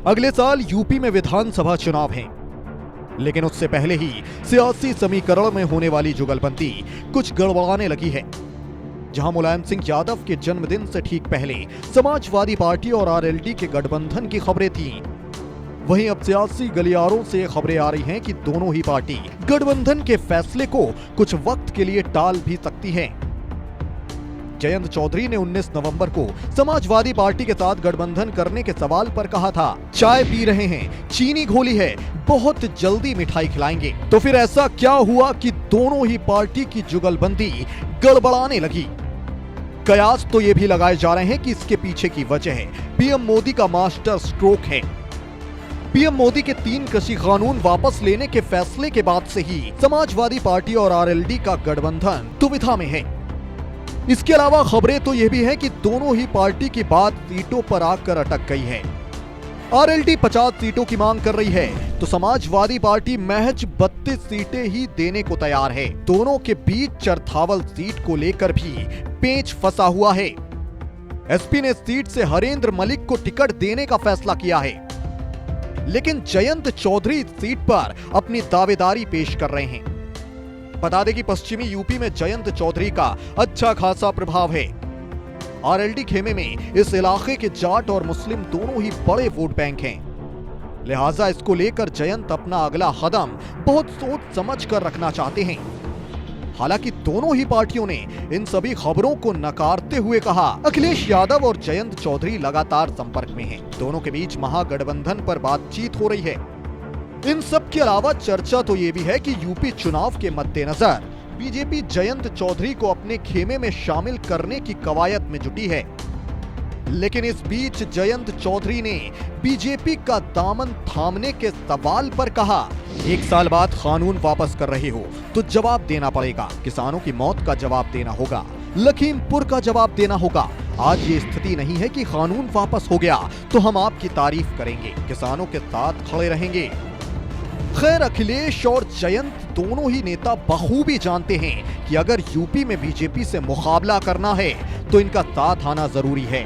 अगले साल यूपी में विधानसभा चुनाव हैं, लेकिन उससे पहले ही सियासी समीकरण में होने वाली जुगलबंदी कुछ गड़बड़ाने लगी है। जहां मुलायम सिंह यादव के जन्मदिन से ठीक पहले समाजवादी पार्टी और आरएलडी के गठबंधन की खबरें थीं, वहीं अब सियासी गलियारों से खबरें आ रही हैं कि दोनों ही पार्टी गठबंधन के फैसले को कुछ वक्त के लिए टाल भी सकती है। जयंत चौधरी ने 19 नवंबर को समाजवादी पार्टी के साथ गठबंधन करने के सवाल पर कहा था, चाय पी रहे हैं, चीनी घोली है, बहुत जल्दी मिठाई खिलाएंगे। तो फिर ऐसा क्या हुआ कि दोनों ही पार्टी की जुगलबंदी गड़बड़ाने लगी? कयास तो ये भी लगाए जा रहे हैं कि इसके पीछे की वजह पीएम मोदी का मास्टर स्ट्रोक है। पीएम मोदी के 3 कृषि कानून वापस लेने के फैसले के बाद से ही समाजवादी पार्टी और आरएलडी का गठबंधन दुविधा में है। इसके अलावा खबरें तो यह भी है कि दोनों ही पार्टी की बात सीटों पर आकर अटक गई है। आरएलडी 50 सीटों की मांग कर रही है तो समाजवादी पार्टी महज 32 सीटें ही देने को तैयार है। दोनों के बीच चरथावल सीट को लेकर भी पेंच फंसा हुआ है। एसपी ने सीट से हरेंद्र मलिक को टिकट देने का फैसला किया है, लेकिन जयंत चौधरी इस सीट पर अपनी दावेदारी पेश कर रहे हैं। बता दें कि पश्चिमी यूपी में जयंत चौधरी का अच्छा खासा प्रभाव है। आरएलडी खेमे में इस इलाके के जाट और मुस्लिम दोनों ही बड़े वोट बैंक हैं। लिहाजा इसको लेकर जयंत अपना अगला कदम बहुत सोच समझ कर रखना चाहते हैं। हालांकि दोनों ही पार्टियों ने इन सभी खबरों को नकारते हुए कहा, अखिलेश यादव और जयंत चौधरी लगातार संपर्क में हैं। दोनों के बीच महागठबंधन पर बातचीत हो रही है। इन सब के अलावा चर्चा तो ये भी है कि यूपी चुनाव के मद्देनजर बीजेपी जयंत चौधरी को अपने खेमे में शामिल करने की कवायद में जुटी है। लेकिन इस बीच जयंत चौधरी ने बीजेपी का दामन थामने के सवाल पर कहा, 1 साल बाद कानून वापस कर रहे हो तो जवाब देना पड़ेगा। किसानों की मौत का जवाब देना होगा, लखीमपुर का जवाब देना होगा। आज ये स्थिति नहीं है कि कानून वापस हो गया तो हम आपकी तारीफ करेंगे, किसानों के साथ खड़े रहेंगे। खैर, अखिलेश और जयंत दोनों ही नेता बखूबी जानते हैं कि अगर यूपी में बीजेपी से मुकाबला करना है तो इनका साथ आना जरूरी है।